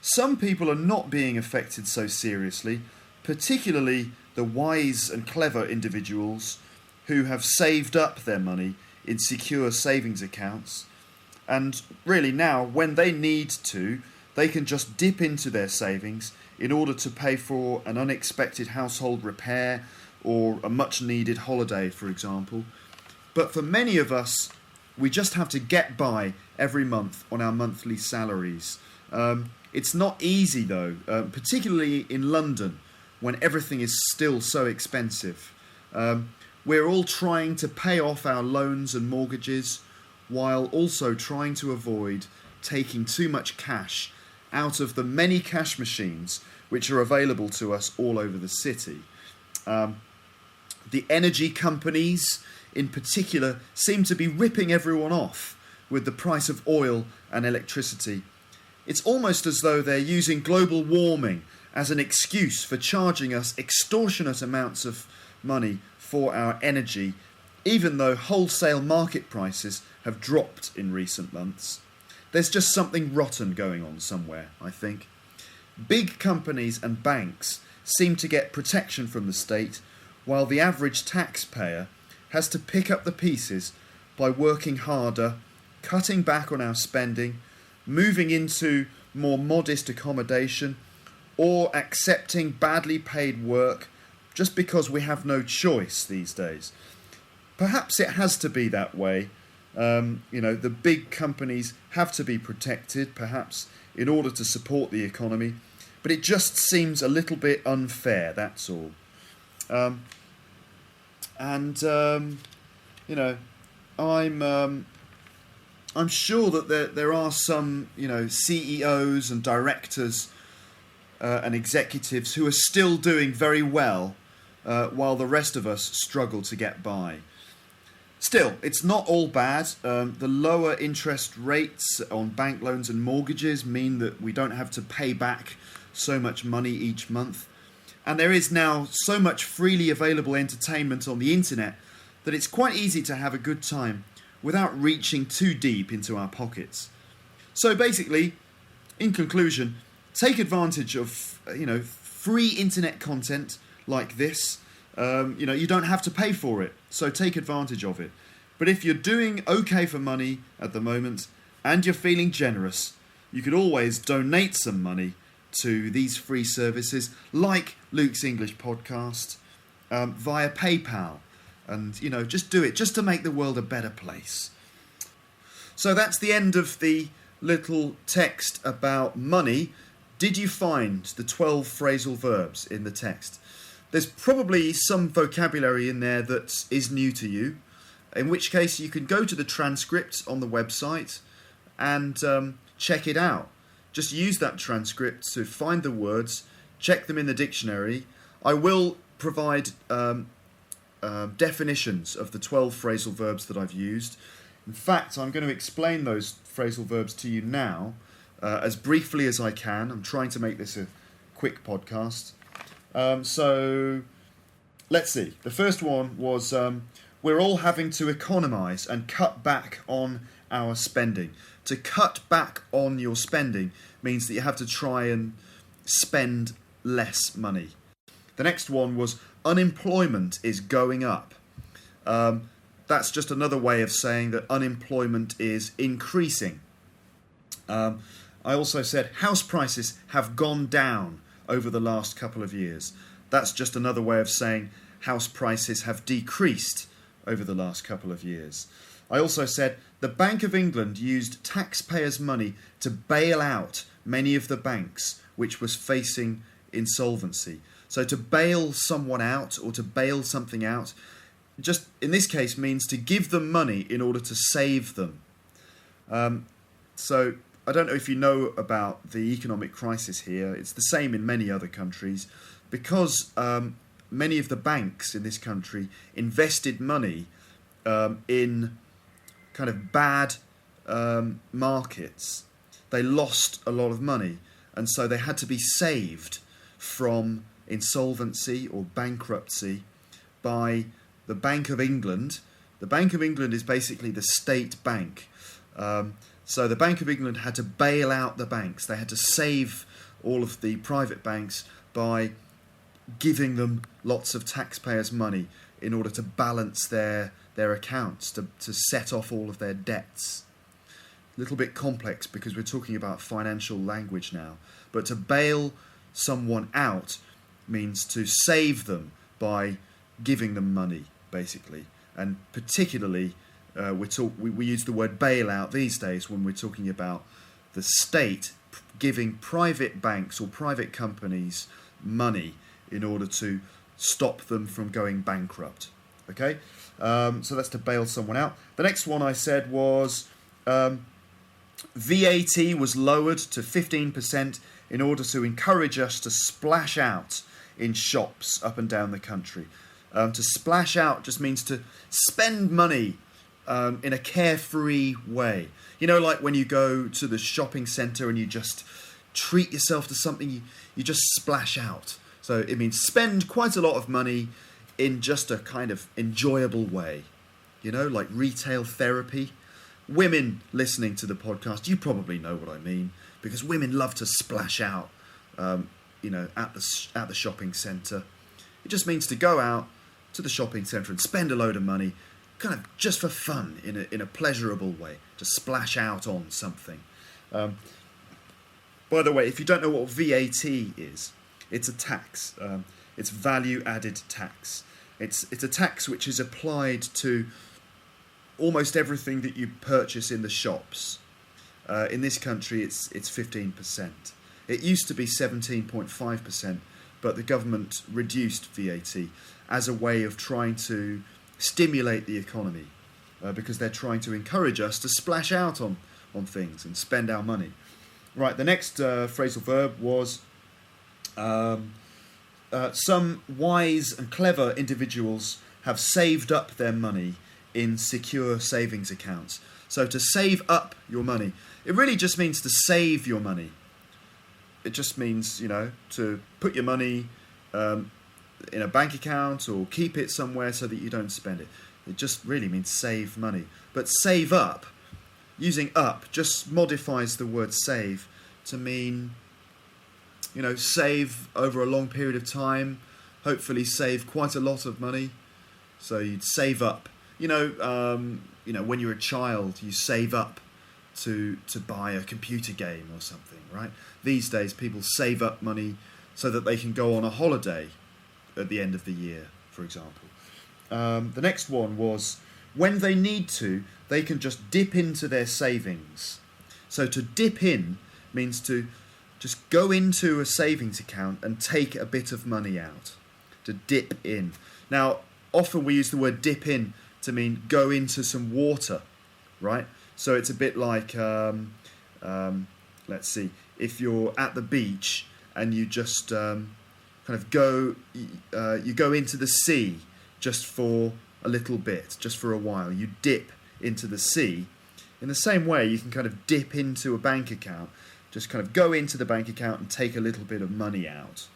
Some people are not being affected so seriously, particularly the wise and clever individuals who have saved up their money in secure savings accounts. And really now, when they need to, they can just dip into their savings in order to pay for an unexpected household repair or a much needed holiday, for example. But for many of us, we just have to get by every month on our monthly salaries. It's not easy though, particularly in London when everything is still so expensive. We're all trying to pay off our loans and mortgages while also trying to avoid taking too much cash out of the many cash machines which are available to us all over the city. The energy companies in particular seem to be ripping everyone off with the price of oil and electricity. It's almost as though they're using global warming as an excuse for charging us extortionate amounts of money for our energy, even though wholesale market prices have dropped in recent months. There's just something rotten going on somewhere, I think. Big companies and banks seem to get protection from the state, while the average taxpayer has to pick up the pieces by working harder, cutting back on our spending, moving into more modest accommodation, or accepting badly paid work just because we have no choice these days. Perhaps it has to be that way. The big companies have to be protected, perhaps, in order to support the economy. But it just seems a little bit unfair, that's all. I'm sure that there are some, CEOs and directors and executives who are still doing very well, while the rest of us struggle to get by. Still, it's not all bad. The lower interest rates on bank loans and mortgages mean that we don't have to pay back so much money each month. And there is now so much freely available entertainment on the internet that it's quite easy to have a good time without reaching too deep into our pockets. So basically, in conclusion, take advantage of free internet content like this. You don't have to pay for it, so take advantage of it. But if you're doing okay for money at the moment and you're feeling generous, you could always donate some money to these free services like Luke's English podcast via PayPal. And, just do it just to make the world a better place. So that's the end of the little text about money. Did you find the 12 phrasal verbs in the text? There's probably some vocabulary in there that is new to you, in which case you can go to the transcript on the website and check it out. Just use that transcript to find the words, check them in the dictionary. I will provide definitions of the 12 phrasal verbs that I've used. In fact, I'm going to explain those phrasal verbs to you now as briefly as I can. I'm trying to make this a quick podcast. So let's see. The first one was we're all having to economise and cut back on our spending. To cut back on your spending means that you have to try and spend less money. The next one was unemployment is going up. That's just another way of saying that unemployment is increasing. I also said house prices have gone down over the last couple of years. That's just another way of saying house prices have decreased over the last couple of years. I also said the Bank of England used taxpayers' money to bail out many of the banks which was facing insolvency. So to bail someone out or to bail something out, just in this case means to give them money in order to save them. So I don't know if you know about the economic crisis here. It's the same in many other countries because many of the banks in this country invested money in kind of bad markets. They lost a lot of money, and so they had to be saved from insolvency or bankruptcy by the Bank of England. The Bank of England is basically the state bank. So the Bank of England had to bail out the banks. They had to save all of the private banks by giving them lots of taxpayers' money in order to balance their accounts, to set off all of their debts. A little bit complex because we're talking about financial language now. But to bail someone out means to save them by giving them money, basically. And particularly, we use the word bailout these days when we're talking about the state giving private banks or private companies money in order to stop them from going bankrupt. Okay, so that's to bail someone out. The next one I said was VAT was lowered to 15% in order to encourage us to splash out in shops up and down the country. To splash out just means to spend money in a carefree way. You know, like when you go to the shopping centre and you just treat yourself to something, you just splash out. So it means spend quite a lot of money in just a kind of enjoyable way. You know, like retail therapy. Women listening to the podcast, you probably know what I mean, because women love to splash out, you know, at the shopping centre. It just means to go out to the shopping centre and spend a load of money, kind of just for fun, in a pleasurable way, to splash out on something. By the way, if you don't know what VAT is, it's a tax. It's value-added tax. It's a tax which is applied to almost everything that you purchase in the shops. In this country, it's 15%. It used to be 17.5%, but the government reduced VAT as a way of trying to stimulate the economy, because they're trying to encourage us to splash out on things and spend our money. Right, the next phrasal verb was some wise and clever individuals have saved up their money in secure savings accounts. So to save up your money, it really just means to save your money. It just means, you know, to put your money in a bank account or keep it somewhere so that you don't spend it. It just really means save money. But save up, using up, just modifies the word save to mean, you know, save over a long period of time, hopefully save quite a lot of money. So you'd save up. You know, when you're a child, you save up to buy a computer game or something, right? These days, people save up money so that they can go on a holiday at the end of the year, for example. The next one was, when they need to, they can just dip into their savings. So to dip in means to just go into a savings account and take a bit of money out. To dip in. Now, often we use the word dip in to mean go into some water, right? So it's a bit like, let's see, if you're at the beach and you just kind of go into the sea just for a little bit, just for a while. You dip into the sea. In the same way, you can kind of dip into a bank account, just kind of go into the bank account and take a little bit of money out.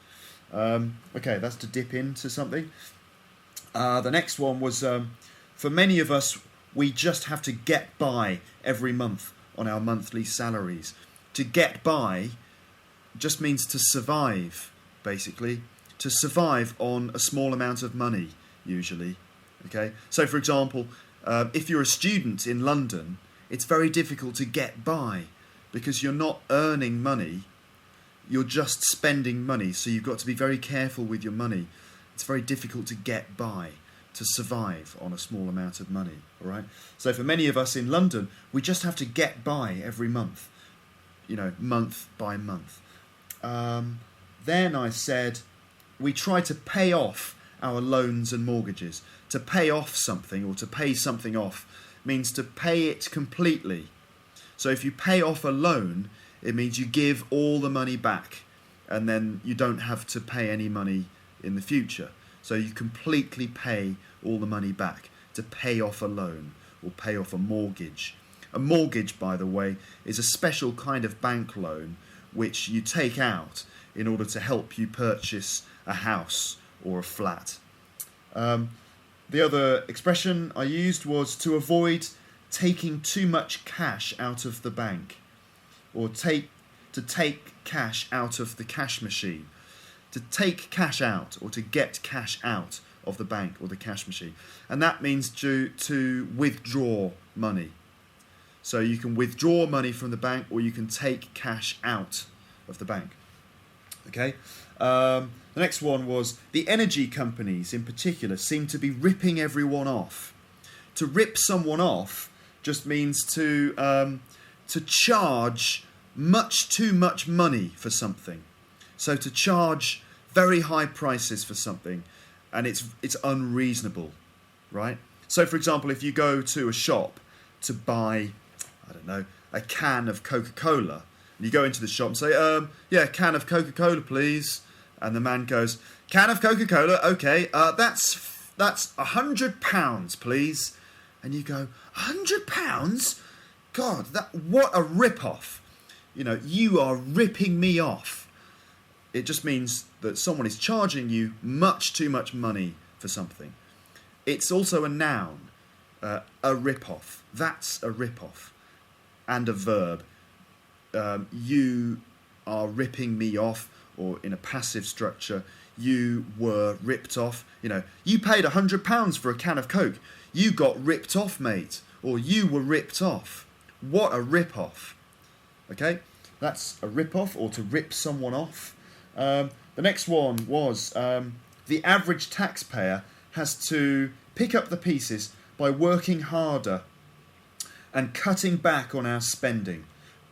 Okay, that's to dip into something. The next one was, for many of us, we just have to get by every month on our monthly salaries. To get by just means to survive, basically. To survive on a small amount of money, usually. Okay. So, for example, if you're a student in London, it's very difficult to get by because you're not earning money, you're just spending money. So you've got to be very careful with your money. It's very difficult to get by, to survive on a small amount of money, all right? So for many of us in London, we just have to get by every month, you know, month by month. Then I said, we try to pay off our loans and mortgages. To pay off something or to pay something off means to pay it completely. So if you pay off a loan, it means you give all the money back and then you don't have to pay any money in the future. So you completely pay all the money back to pay off a loan or pay off a mortgage. A mortgage, by the way, is a special kind of bank loan which you take out in order to help you purchase a house or a flat. The other expression I used was to avoid taking too much cash out of the bank, or to take cash out of the cash machine. To take cash out, or to get cash out of the bank or the cash machine. And that means to withdraw money. So you can withdraw money from the bank, or you can take cash out of the bank. Okay. The next one was the energy companies in particular seem to be ripping everyone off. To rip someone off just means to charge much too much money for something. So to charge very high prices for something, and it's unreasonable, right? So for example, if you go to a shop to buy, I don't know, a can of Coca-Cola, and you go into the shop and say, yeah, can of Coca-Cola, please. And the man goes, can of Coca-Cola, okay, that's £100, please. And you go, £100? God, what a rip-off. You know, you are ripping me off. It just means that someone is charging you much too much money for something. It's also a noun, a rip-off. That's a rip-off. And a verb. You are ripping me off, or in a passive structure, you were ripped off. You know, you paid £100 for a can of Coke. You got ripped off, mate. Or you were ripped off. What a rip-off. Okay, that's a rip-off, or to rip someone off. The next one was the average taxpayer has to pick up the pieces by working harder and cutting back on our spending.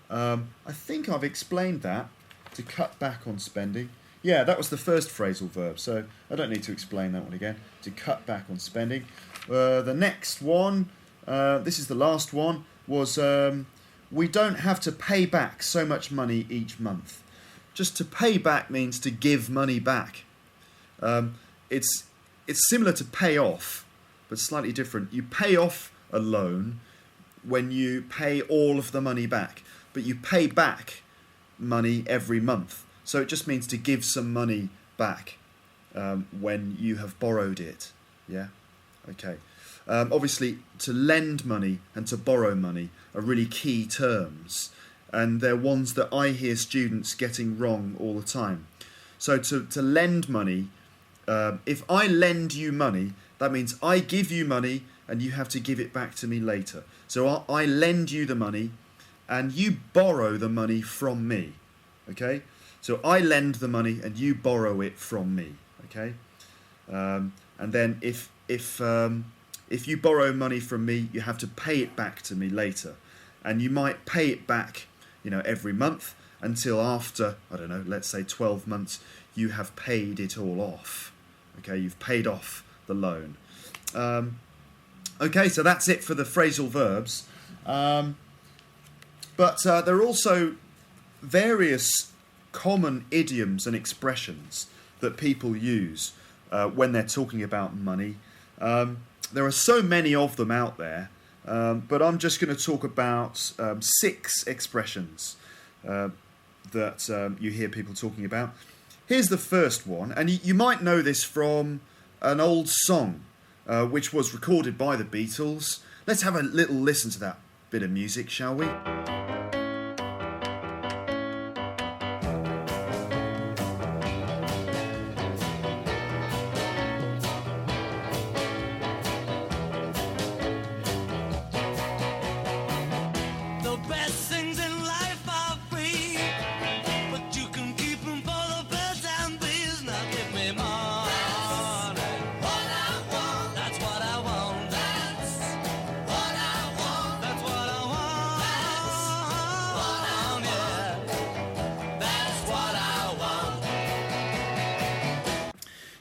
I think I've explained that, to cut back on spending. Yeah, that was the first phrasal verb, so I don't need to explain that one again. To cut back on spending. The next one, this is the last one, was we don't have to pay back so much money each month. Just to pay back means to give money back. It's similar to pay off, but slightly different. You pay off a loan when you pay all of the money back, but you pay back money every month. So it just means to give some money back when you have borrowed it. Yeah? Okay. Obviously, to lend money and to borrow money are really key terms, and they're ones that I hear students getting wrong all the time. So to lend money, if I lend you money, that means I give you money and you have to give it back to me later. So I lend you the money and you borrow the money from me. Okay? So I lend the money and you borrow it from me. Okay? And then if you borrow money from me, you have to pay it back to me later. And you might pay it back, every month until after, I don't know, let's say 12 months, you have paid it all off. Okay, you've paid off the loan. Okay, so that's it for the phrasal verbs. But there are also various common idioms and expressions that people use when they're talking about money. There are so many of them out there, but I'm just going to talk about 6 expressions that you hear people talking about. Here's the first one, and you might know this from an old song, which was recorded by the Beatles. Let's have a little listen to that bit of music, shall we?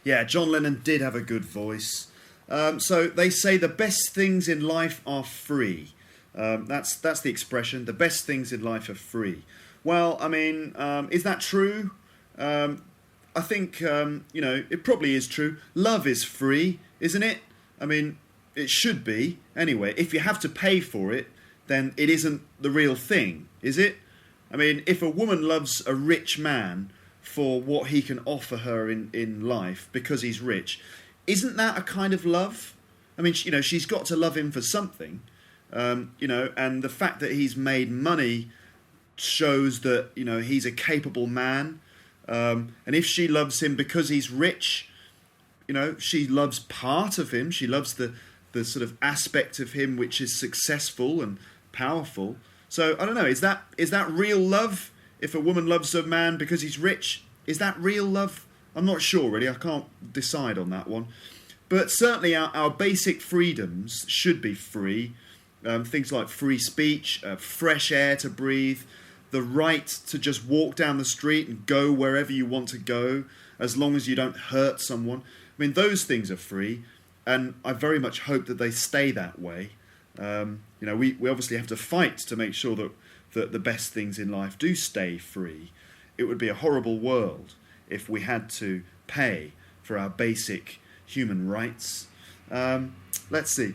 Yeah, John Lennon did have a good voice. So they say the best things in life are free. That's the expression. The best things in life are free. Well, I mean, is that true? I think, it probably is true. Love is free, isn't it? I mean, it should be. Anyway, if you have to pay for it, then it isn't the real thing, is it? I mean, if a woman loves a rich man for what he can offer her in life because he's rich, isn't that a kind of love? I mean, she's got to love him for something. And the fact that he's made money shows that, he's a capable man. And if she loves him because he's rich, she loves part of him. She loves the sort of aspect of him which is successful and powerful. So I don't know, is that real love? If a woman loves a man because he's rich, is that real love? I'm not sure really, I can't decide on that one. But certainly our basic freedoms should be free. Things like free speech, fresh air to breathe, the right to just walk down the street and go wherever you want to go, as long as you don't hurt someone. I mean, those things are free, and I very much hope that they stay that way. We obviously have to fight to make sure that the best things in life do stay free. It would be a horrible world if we had to pay for our basic human rights. Let's see.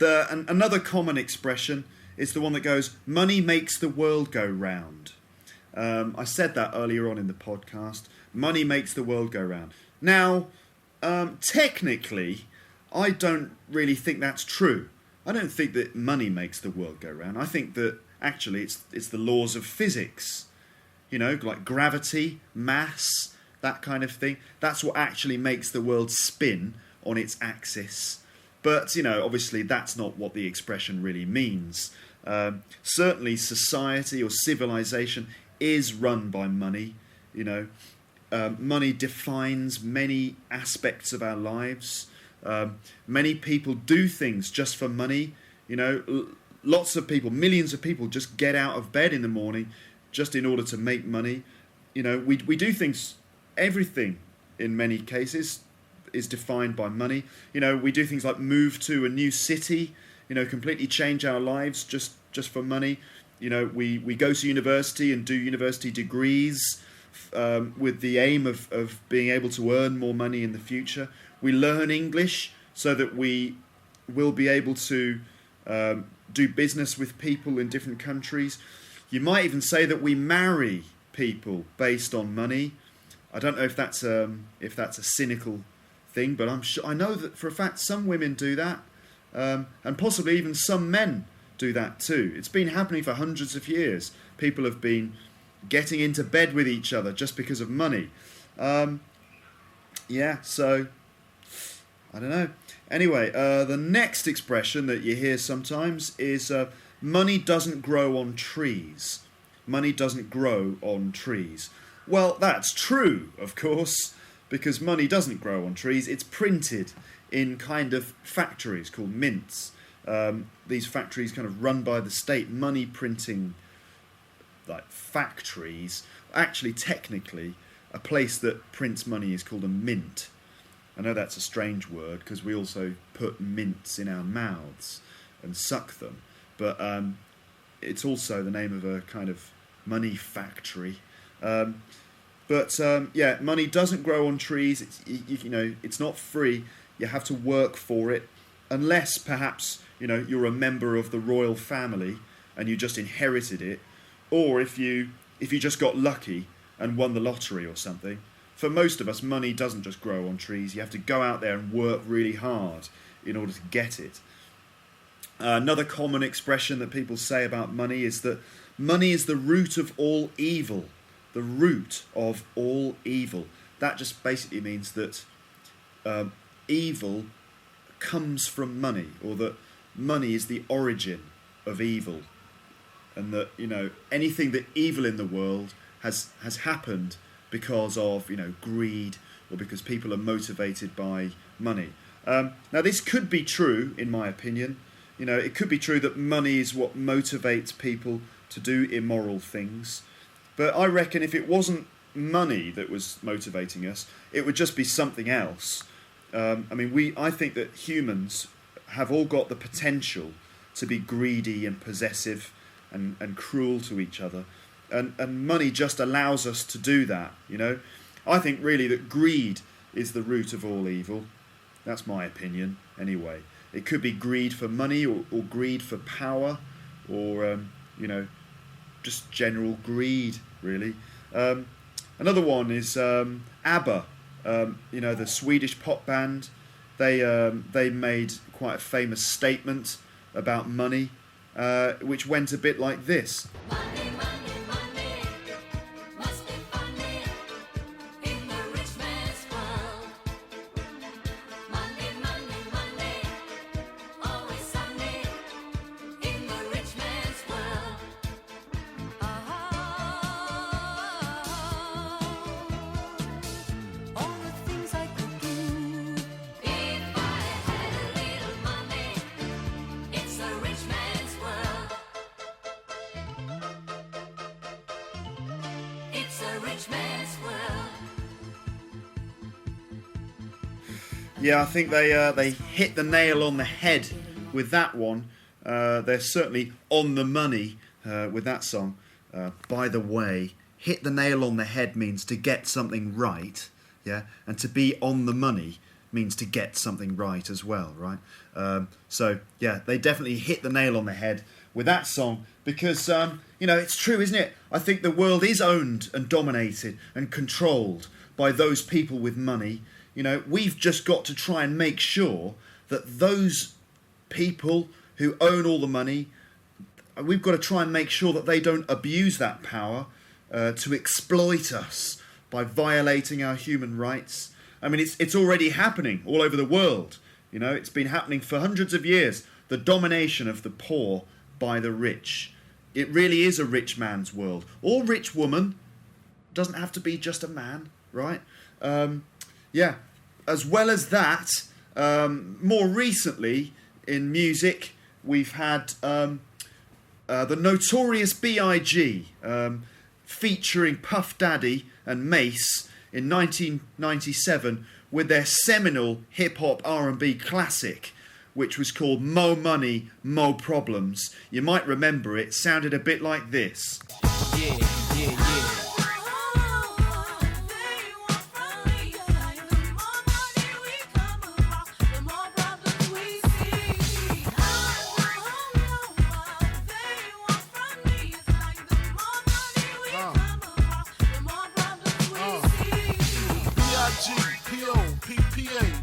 Another common expression is the one that goes, money makes the world go round. I said that earlier on in the podcast. Money makes the world go round. Now, technically, I don't really think that's true. I don't think that money makes the world go round. I think that actually it's the laws of physics. Like gravity, mass, that kind of thing. That's what actually makes the world spin on its axis. But, obviously that's not what the expression really means. Certainly society or civilization is run by money. Money defines many aspects of our lives. Many people do things just for money. Lots of people, millions of people just get out of bed in the morning just in order to make money. We do things, everything in many cases is defined by money. We do things like move to a new city, completely change our lives just for money. We go to university and do university degrees with the aim of being able to earn more money in the future. We learn English so that we will be able to do business with people in different countries. You might even say that we marry people based on money. I don't know if that's a cynical thing, but I know that for a fact some women do that, and possibly even some men do that too. It's been happening for hundreds of years. People have been getting into bed with each other just because of money. So I don't know. Anyway, the next expression that you hear sometimes is money doesn't grow on trees. Money doesn't grow on trees. Well, that's true, of course, because money doesn't grow on trees. It's printed in kind of factories called mints. These factories kind of run by the state, money printing like factories. Actually, technically, a place that prints money is called a mint. I know that's a strange word because we also put mints in our mouths and suck them. But it's also the name of a kind of money factory. Money doesn't grow on trees. It's not free. You have to work for it, unless perhaps you're a member of the royal family and you just inherited it, or if you just got lucky and won the lottery or something. For most of us, money doesn't just grow on trees. You have to go out there and work really hard in order to get it. Another common expression that people say about money is that money is the root of all evil. The root of all evil. That just basically means that evil comes from money, or that money is the origin of evil. And that, anything that evil in the world has happened because of, greed, or because people are motivated by money. Now, this could be true, in my opinion. It could be true that money is what motivates people to do immoral things. But I reckon if it wasn't money that was motivating us, it would just be something else. I think that humans have all got the potential to be greedy and possessive and cruel to each other. And money just allows us to do that, I think really that greed is the root of all evil. That's my opinion, anyway. It could be greed for money or greed for power or, just general greed, really. Another one is ABBA, the Swedish pop band. They made quite a famous statement about money, which went a bit like this. Money, money, money, must be funny in the rich man's world. Money, money, money, always sunny in the rich man's world. All the things I could do if I had a little money. It's a rich man's world. It's a rich man's world. Yeah, I think they hit the nail on the head with that one. They're certainly on the money with that song. By the way, hit the nail on the head means to get something right, yeah, and to be on the money means to get something right as well, right? So yeah, they definitely hit the nail on the head with that song because it's true, isn't it? I think the world is owned and dominated and controlled by those people with money. We've just got to try and make sure that those people who own all the money, we've got to try and make sure that they don't abuse that power to exploit us by violating our human rights. I mean, it's already happening all over the world. It's been happening for hundreds of years. The domination of the poor by the rich. It really is a rich man's world. Or rich woman. Doesn't have to be just a man, right? Yeah. As well as that, more recently in music, we've had the Notorious B.I.G. Featuring Puff Daddy and Mace in 1997 with their seminal hip-hop R&B classic, which was called Mo Money, Mo Problems. You might remember it sounded a bit like this. Yeah, yeah, yeah.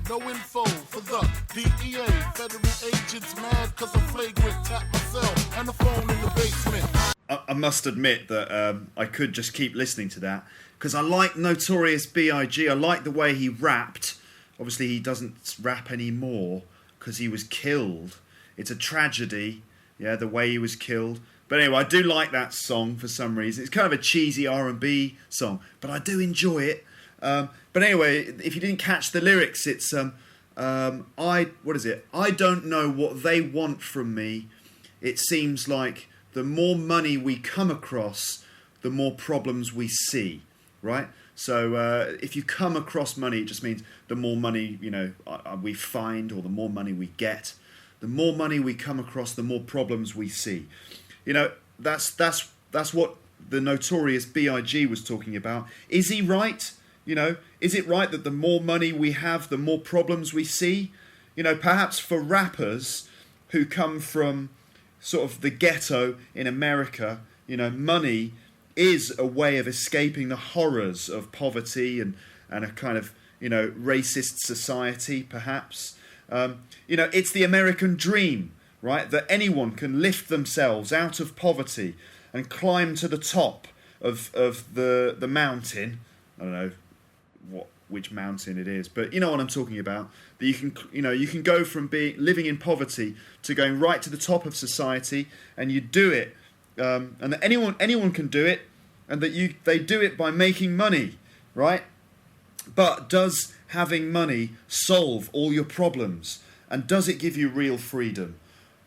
No info for the DEA. Federal agents mad cause I'm flagrant. Tap myself and the phone in the basement. I must admit that I could just keep listening to that because I like Notorious B.I.G. I like the way he rapped. Obviously he doesn't rap anymore because he was killed. It's a tragedy, yeah, the way he was killed. But anyway, I do like that song for some reason. It's kind of a cheesy R&B song, but I do enjoy it. But anyway, if you didn't catch the lyrics, it's I don't know what they want from me. It seems like the more money we come across, the more problems we see, right? So if you come across money, it just means the more money we find, or the more money we get. The more money we come across, the more problems we see. That's what the Notorious B.I.G. was talking about. Is he right? Is it right that the more money we have, the more problems we see? Perhaps for rappers who come from sort of the ghetto in America, money is a way of escaping the horrors of poverty and a kind of, racist society, perhaps. It's the American dream, right? That anyone can lift themselves out of poverty and climb to the top of the mountain. I don't know which mountain it is, but you know what I'm talking about. That you can go from living in poverty to going right to the top of society, and you do it, and that anyone can do it, and that they do it by making money, right? But does having money solve all your problems? And does it give you real freedom?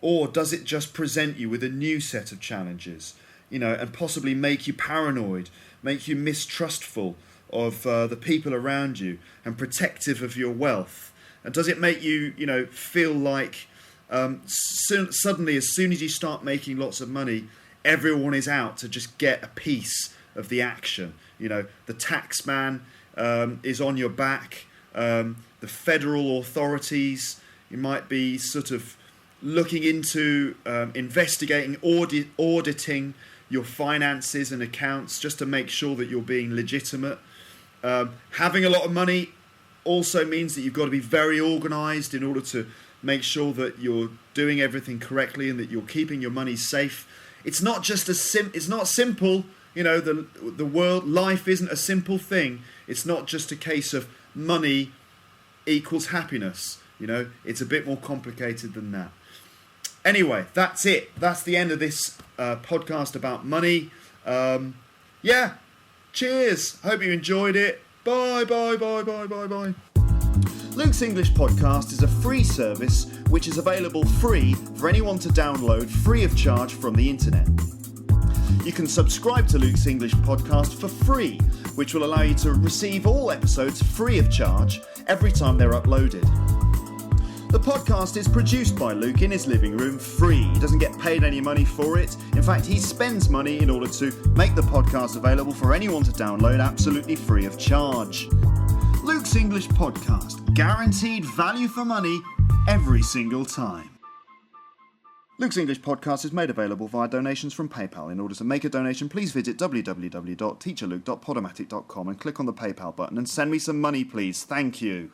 Or does it just present you with a new set of challenges, and possibly make you paranoid, make you mistrustful of the people around you and protective of your wealth? And does it make you, feel like suddenly, as soon as you start making lots of money, everyone is out to just get a piece of the action? The tax man is on your back. The federal authorities, you might be sort of looking into investigating, auditing your finances and accounts just to make sure that you're being legitimate. Having a lot of money also means that you've got to be very organised in order to make sure that you're doing everything correctly and that you're keeping your money safe. It's not just it's not simple. You know, the world, life isn't a simple thing. It's not just a case of money equals happiness. You know, it's a bit more complicated than that. Anyway, that's it. That's the end of this podcast about money. Yeah, cheers. Hope you enjoyed it. Bye, bye, bye, bye, bye, bye. Luke's English Podcast is a free service which is available free for anyone to download free of charge from the internet. You can subscribe to Luke's English Podcast for free, which will allow you to receive all episodes free of charge every time they're uploaded. The podcast is produced by Luke in his living room free. He doesn't get paid any money for it. In fact, he spends money in order to make the podcast available for anyone to download absolutely free of charge. Luke's English Podcast, guaranteed value for money every single time. Luke's English Podcast is made available via donations from PayPal. In order to make a donation, please visit www.teacherluke.podomatic.com and click on the PayPal button and send me some money, please. Thank you.